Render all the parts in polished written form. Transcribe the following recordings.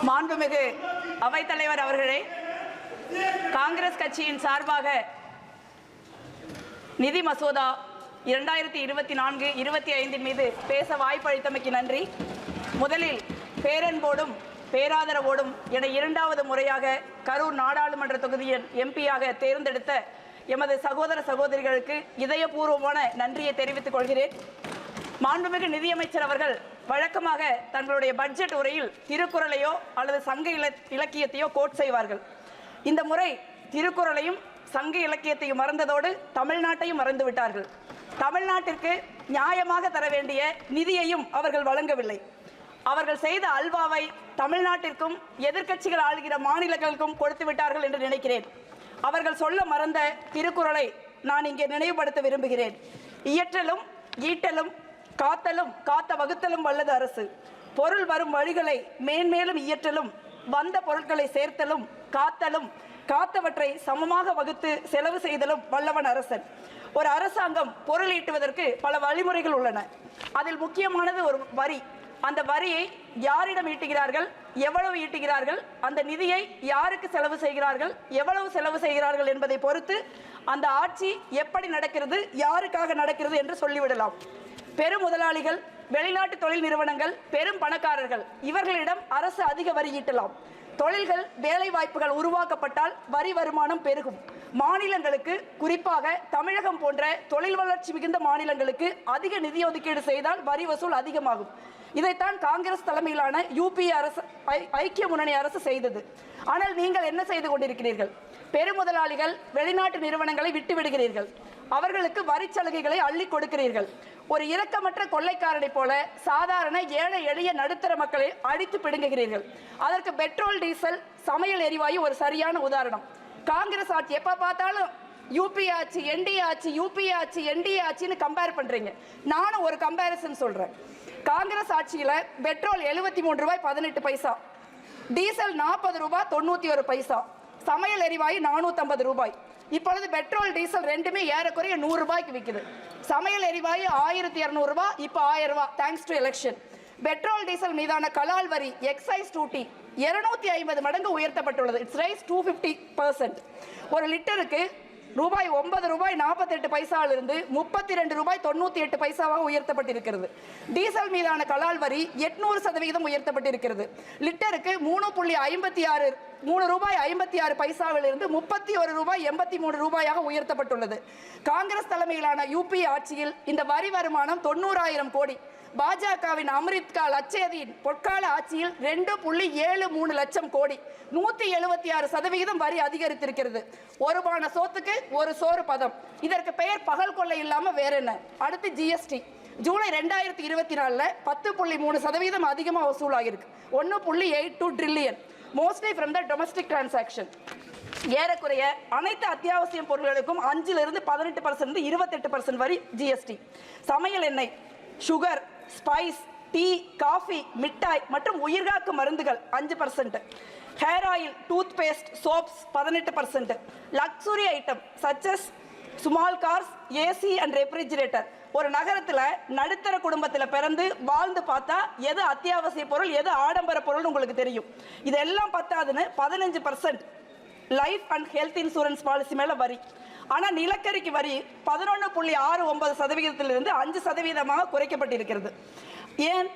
மாண்புமிகு அவைத்தலைவர் அவர்களே, காங்கிரஸ் கட்சியின் சார்பாக நிதி மசோதா 2024-25 மீது பேச வாய்ப்பளித்தமைக்கு நன்றி. முதலில் பேரன்போடும் பேராதரவோடும் என இரண்டாவது முறையாக கரூர் நாடாளுமன்ற தொகுதியின் எம்பியாக தேர்ந்தெடுத்த எமது சகோதர சகோதரிகளுக்கு இதயபூர்வமான நன்றியை தெரிவித்துக் கொள்கிறேன். மாண்புமிகு நிதியமைச்சர் அவர்கள் வழக்கமாக தங்களுடைய பட்ஜெட் உரையில் திருக்குறளையோ அல்லது சங்க இலக்கியத்தையோ கோட் செய்வார்கள். இந்த முறை திருக்குறளையும் சங்க இலக்கியத்தையும் மறந்ததோடு தமிழ்நாட்டையும் மறந்து விட்டார்கள். தமிழ்நாட்டிற்கு நியாயமாக தர வேண்டிய நிதியையும் அவர்கள் வழங்கவில்லை. அவர்கள் செய்த அல்வாவை தமிழ்நாட்டிற்கும் எதிர்க்கட்சிகள் ஆளுகிற மாநிலங்களுக்கும் கொடுத்து விட்டார்கள் என்று நினைக்கிறேன். அவர்கள் சொல்ல மறந்த திருக்குறளை நான் இங்கே நினைவுபடுத்த விரும்புகிறேன். இயற்றலும் ஈட்டலும் காத்தலும் காத்த வகுத்தலும் வல்லது அரசு. பொருள் வரும் வழிகளை மேன்மேலும் இயற்றலும் வந்த பொருட்களை சேர்த்தலும் காத்தலும் காத்தவற்றை சமமாக வகுத்து செலவு செய்தலும் வல்லவன் அரசன். ஒரு அரசாங்கம் பொருள் ஈட்டுவதற்கு பல வழிமுறைகள் உள்ளன. அதில் முக்கியமானது ஒரு வரி. அந்த வரியை யாரிடம் ஈட்டுகிறார்கள், எவ்வளவு ஈட்டுகிறார்கள், அந்த நிதியை யாருக்கு செலவு செய்கிறார்கள், எவ்வளவு செலவு செய்கிறார்கள் என்பதை பொறுத்து அந்த ஆட்சி எப்படி நடக்கிறது, யாருக்காக நடக்கிறது என்று சொல்லிவிடலாம். பெரும் முதலாளிகள், வெளிநாட்டு தொழில் நிறுவனங்கள், பெரும் பணக்காரர்கள் இவர்களிடம் அரசு அதிக வரி ஈட்டலாம். தொழில்கள், வேலை வாய்ப்புகள் உருவாக்கப்பட்டால் வரி வருமானம் பெருகும். மாநிலங்களுக்கு, குறிப்பாக தமிழகம் போன்ற தொழில் வளர்ச்சி மிகுந்த மாநிலங்களுக்கு அதிக நிதி ஒதுக்கீடு செய்தால் வரி வசூல் அதிகமாகும். இதைத்தான் காங்கிரஸ் தலைமையிலான யூபிஏ அரசு, ஐக்கிய முன்னணி அரசு செய்தது. ஆனால் நீங்கள் என்ன செய்து கொண்டிருக்கிறீர்கள்? பெருமுதலாளிகள், வெளிநாட்டு நிறுவனங்களை விட்டு விடுகிறீர்கள். அவர்களுக்கு வரி சலுகைகளை அள்ளி கொடுக்கிறீர்கள். ஒரு இரக்கமற்ற கொள்ளைக்காரனை போல சாதாரண ஏழை எளிய நடுத்தர மக்களை அடித்து பிடுங்குகிறீர்கள். அதற்கு பெட்ரோல், டீசல், சமையல் எரிவாயு ஒரு சரியான உதாரணம். காங்கிரஸ் ஆட்சி எப்ப பார்த்தாலும் யூபிஏ ஆட்சி, என்டிஏ ஆட்சி, யூபிஏ ஆட்சி, என்டிஏ ஆட்சின்னு கம்பேர் பண்றீங்க. நானும் ஒரு கம்பேரிசன் சொல்றேன். காங்கிரஸ் ஆட்சியில பெட்ரோல் 73 ரூபாய் 18 பைசா, டீசல் 40 ரூபாய் 91 பைசா, சமையல் எரிவாயு 450 ரூபாய். இப்பொழுது பெட்ரோல், டீசல் ரெண்டுமே ஏறக்குறைய 100 ரூபாய்க்கு விற்குது. சமையல் எரிவாயு 1200 ரூபாய், இப்போ 1000 ரூபாய், thanks to election. Petrol, diesel மீதான கலால் வரி, எக்ஸைஸ் டியூட்டி 250 மடங்கு உயர்த்தப்பட்டுள்ளது. It's rice 250%. ஒரு லிட்டருக்கு ரூபாய் 9 ரூபாய் 48 பைசாவிலிருந்து 32 ரூபாய் 98 பைசாவாக உயர்த்தப்பட்டிருக்கிறது. டீசல் மீதான கலால் வரி 800% உயர்த்தப்பட்டிருக்கிறது. லிட்டருக்கு 3 ரூபாய் 56 பைசாவிலிருந்து 31 ரூபாய் 83 ரூபாயாக உயர்த்தப்பட்டுள்ளது. காங்கிரஸ் தலைமையிலான யூபிஏ ஆட்சியில் இந்த வரி வருமானம் 90,000 கோடி. பாஜகவின் அமிர்த்கால் அச்சேதியின் பொற்கால ஆட்சியில் 2.73 லட்சம் கோடி, 176% வரி அதிகரித்திருக்கிறது. ஒரு பான சோத்துக்கு ஒரு சோறு பதம். இதற்கு பெயர் பகல் கொள்ளை இல்லாம வேற என்ன? அடுத்து ஜிஎஸ்டி. ஜூலை 2024 10.3% அதிகமாக வசூலாகிருக்கு. 1.82 trillion, mostly from the domestic transaction. ஏறக்குறைய அனைத்து அத்தியாவசிய பொருட்களுக்கும் 5% 18% 28% வரி ஜிஎஸ்டி. சமையல் எண்ணெய், சுகர், ஸ்பைஸ், டீ, காஃபி, மிட்டாய் மற்றும் உயிர்காக்கும் மருந்துகள் 5%, hair oil, tooth paste, soaps 18%, luxury item such as small cars, AC and refrigerator. ஒரு நகரத்தில் நடுத்தர குடும்பத்தில் பிறந்து வாழ்ந்து பார்த்தா எது அத்தியாவசிய பொருள், எது ஆடம்பர பொருள் உங்களுக்கு தெரியும். இதெல்லாம் பத்தாதுன்னு 15% life and health insurance policy மேல வரி. ஆனால் நிலக்கரிக்கு வரி 11.69%-இலிருந்து 5% குறைக்கப்பட்டிருக்கிறது. ஏன்?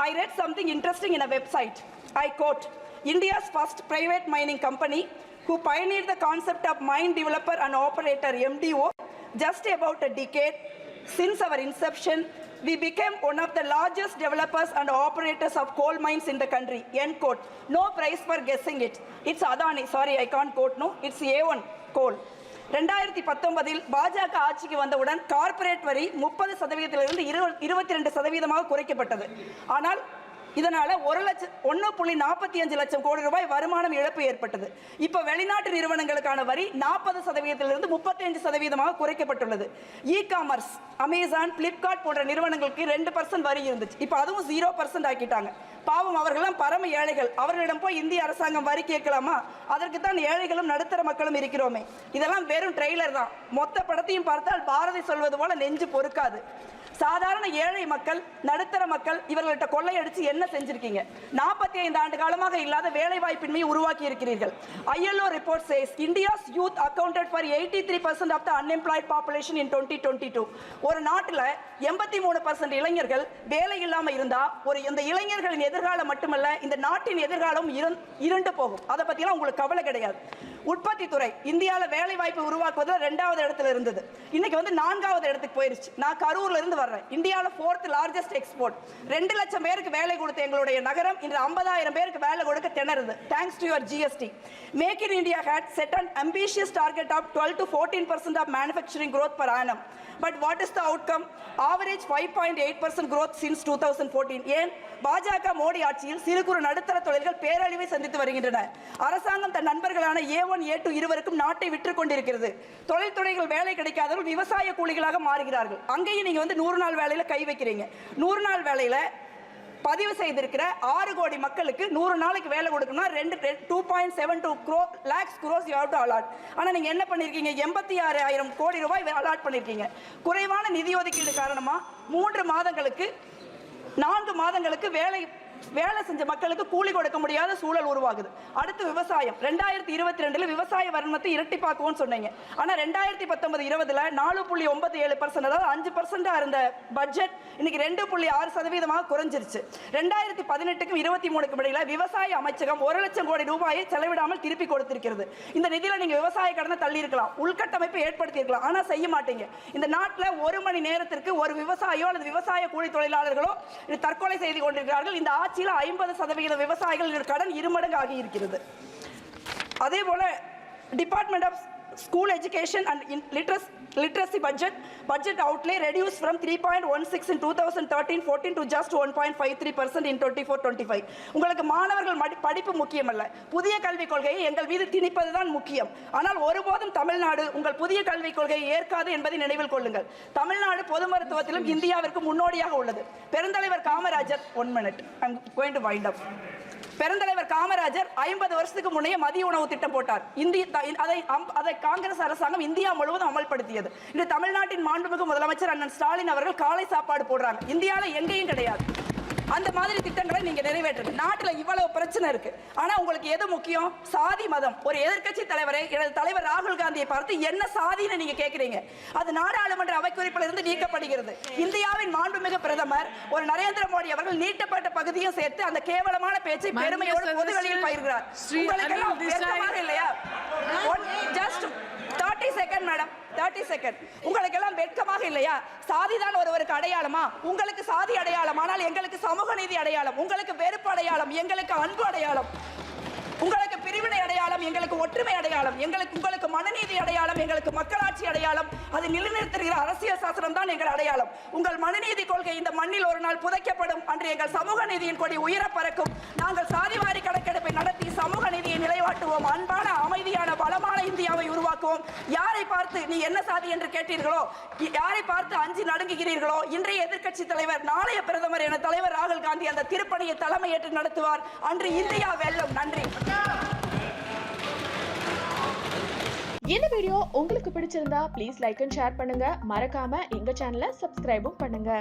I read something interesting in a website. I quote, India's first private mining company who pioneered the concept of mine developer and operator MDO just about a decade since our inception, we became one of the largest developers and operators of coal mines in the country. End quote. No prize for guessing it. It's Adani. Sorry, I can't quote. No, it's A1 coal. 2019 பாஜக ஆட்சிக்கு வந்தவுடன் corporate வரி 30%-இலிருந்து 22% குறைக்கப்பட்டது. ஆனால் இதனால 1.45 லட்சம் கோடி ரூபாய் வருமானம் இழப்பு ஏற்பட்டது. இப்போ வெளிநாட்டு நிறுவனங்களுக்கான வரி 40%-இலிருந்து 35% குறைக்கப்பட்டுள்ளது. இ காமர்ஸ், அமேசான், பிளிப்கார்ட் போன்ற நிறுவனங்களுக்கு 2% வரி இருந்துச்சு. இப்போ அதுவும் 0% ஆக்கிட்டாங்க. பாவம், அவர்களெல்லாம் பரம ஏழைகள். அவர்களிடம் போய் இந்திய அரசாங்கம் வரி கேட்கலாமா? அதற்கு தான் ஏழைகளும் நடுத்தர மக்களும் இருக்கிறோமே. இதெல்லாம் வெறும் ட்ரெய்லர் தான். மொத்த படத்தையும் பார்த்தால் பாரதி சொல்வது போல நெஞ்சு பொறுக்காது. சாதாரண ஏழை மக்கள், நடுத்தர மக்கள் இவர்கள்ட்ட கொள்ளையடிச்சு என்ன செஞ்சிருக்கீங்க? 45 ஆண்டு காலமாக இல்லாத வேலை வாய்ப்பின்மையை உருவாக்கி இருக்கிறீர்கள். ILO report says India's youth accounted for 83% of the unemployed population in 2022. ஒரு நாட்டில் 83% இளைஞர்கள் வேலை இல்லாம இருந்தா இந்த இளைஞர்களின் எதிர்காலம் மட்டுமல்ல, இந்த நாட்டின் எதிர்காலம் இருண்டு போகும். அதை பத்திலாம் உங்களுக்கு கவலை கிடையாது. உற்பத்தி துறை இந்தியாவில் வேலை வாய்ப்பு உருவாக்குவதில் 2வது இடத்துல இருந்தது. இன்னைக்கு 4வது இடத்துக்கு போயிருச்சு. நான் கரூர்ல இருந்து வர்றேன். இந்தியாவில் 4th largest export. 2 லட்சம் பேருக்கு வேலை கொடுத்த எங்களுடைய நகரம் இன்று 50,000 பேருக்கு வேலை கொடுக்க திணறுது. Thanks to your GST. Make in India had set an ambitious target of 12 to 14% of manufacturing growth per annum. But what is the outcome? Average 5.8% growth since 2014. ஏன் பாஜக மோடி ஆட்சியில் சிறு குறு நடுத்தர தொழில்கள் பேரழிவை சந்தித்து வருகின்றன. அரசாங்கம் தன் நண்பர்களான A1 A2 இருவருக்கும் நாட்டை விற்று கொண்டிருக்கிறது. தொழில்துறைகள் வேலை கிடைக்காதவர்கள் விவசாய கூலிகளாக மாறுகிறார்கள். அங்கேயும் நீங்க 100 நாள் வேலையில கை வைக்கிறீங்க. 100 நாள் வேலையில பதிவு செய்திருக்கிற 6 கோடி மக்களுக்கு 100 நாளைக்கு வேலை கொடுக்கணும்னா 2.72 lakhs crores you have to allot. ஆனா நீங்க என்ன பண்ணிருக்கீங்க? 86,000 கோடி ரூபாய் அலாட் பண்ணிருக்கீங்க. குறைவான நிதி ஒதுக்கீடு காரணமா 4 மாதங்களுக்கு வேலை செஞ்ச மக்களுக்கு கூலி கொடுக்க முடியாத சூழல் உருவாகுது. அடுத்து விவசாயம். 2022 விவசாய வருமானத்தை இரட்டிப்பாக்குவோம்னு சொன்னீங்க. ஆனா 2019-20ல 4.97%, அதாவது 5% இருந்த பட்ஜெட் இன்னைக்கு 2.6% குறைஞ்சிருச்சு. 2018க்கும் 23க்கும் இடையில விவசாய அமைச்சகம் 1 லட்சம் கோடி ரூபாயை செலவிடாமல் திருப்பி கொடுத்திருக்கிறது. இந்த நிதியில நீங்க விவசாய கடனை தள்ளி இருக்கலாம், உள்கட்டமைப்பை ஏற்படுத்தி இருக்கலாம், ஆனா செய்ய மாட்டீங்க. இந்த நாட்டில் 1 மணி நேரத்திற்கு ஒரு விவசாயியோ அல்லது விவசாய கூலி தொழிலாளர்களோ தற்கொலை செய்து கொண்டிருக்கிறார்கள். இந்த ஆட்சியில் 50% விவசாயிகள் கடன் 2 மடங்கு ஆகி இருக்கிறது. அதே போல department of school education and literacy budget outlay reduced from 3.16 in 2013-14 to just 1.53% in 24-25. உங்களுக்கு மாணவர்கள் படிப்பு முக்கியமல்ல, புதிய கல்விக் கொள்கையை எங்கள் மீது திணிப்பதுதான் முக்கியம். ஆனால் ஒருபோதும் தமிழ்நாடு உங்கள் புதிய கல்விக் கொள்கையை ஏற்காது என்பதை நினைவில் கொள்ளுங்கள். தமிழ்நாடு பொது மருத்துவத்திலும் இந்தியாவிற்கு முன்னோடியாக உள்ளது. பெருந்தலைவர் Kamarajar, 1 minute, I'm going to wind up. பெருந்தலைவர் காமராஜர் 50 வருஷத்துக்கு முன்னே மதிய உணவு திட்டம் போட்டார். அதை காங்கிரஸ் அரசாங்கம் இந்தியா முழுவதும் அமல்படுத்தியது. இந்த தமிழ்நாட்டின் மாண்புமிகு முதலமைச்சர் அண்ணன் ஸ்டாலின் அவர்கள் காலை சாப்பாடு போடுறாங்க. இந்தியாவில் எங்கேயும் கிடையாது. அந்த மாதிரி திட்டங்களை நீங்க நிறைவேற்றுங்க. நாட்டில் இவ்வளவு பிரச்சனை இருக்கு, ஆனா உங்களுக்கு எது முக்கியம்? சாதி மதம். ஒரு எதிர்க்கட்சி தலைவரை, எனது தலைவர் ராகுல் காந்தியை பார்த்து என்ன சாதின்னு நீங்க கேட்கிறீங்க. அது நாடாளுமன்ற அவைக்குறிப்பில் இருந்து நீக்கப்படுகிறது. இந்தியாவின் மாண்புமிகு பிரதமர் ஒரு நரேந்திர மோடி அவர்கள் நீட்டப்பட்ட பகுதியும் சேர்த்து அந்த கேவலமான பேச்சை பெருமையோடு பொதுவெளியில் பயிர்கிறார். உங்களுக்கு எல்லாம் வெட்கமாக இல்லையா? Just 30 second madam, 30 second. உங்களுக்கு எல்லாம் வெட்கமாக இல்லையா? சாதிதான் ஒருவருக்கு அடையாளமா? உங்களுக்கு சாதி அடையாளம், ஆனால் எங்களுக்கு சமூக நீதி அடையாளம். உங்களுக்கு வெறுப்பு அடையாளம், எங்களுக்கு அன்பு அடையாளம். உங்களுக்கு பிரிவினை அடையாளம், எங்களுக்கு ஒற்றுமை அடையாளம். உங்களுக்கு மனநீதி அடையாளம், எங்களுக்கு மக்களாட்சி அடையாளம். அது நிலைநிறுத்துகிற அரசியல் சாசனம் தான் எங்கள் அடையாளம். உங்கள் மனநீதி கொள்கை இந்த மண்ணில் ஒரு நாள் புதைக்கப்படும். அன்று எங்கள் சமூக நீதியின் கொடி உயர பறக்கும். நாங்கள் சாதிவாரி கணக்கெடுப்பை நடத்தி சமூக நீதியை நிலைவாட்டுவோம். அன்பான, அமைதியான, வளமான இந்தியாவை உருவாக்குவோம். யாரை பார்த்து நீ என்ன சாதி என்று கேட்டீர்களோ, யாரை பார்த்து அஞ்சு நடுங்குகிறீர்களோ, இன்றைய எதிர்க்கட்சி தலைவர், நாளைய பிரதமர் என தலைவர் ராகுல் காந்தி அந்த திருப்பணியை தலைமையேற்று நடத்துவார். அன்று இந்தியா வெல்லும். நன்றி. இந்த வீடியோ உங்களுக்கு பிடிச்சிருந்தா ப்ளீஸ் லைக் அண்ட் ஷேர் பண்ணுங்க. மறக்காம எங்க சேனலை சப்ஸ்கிரைபும் பண்ணுங்க.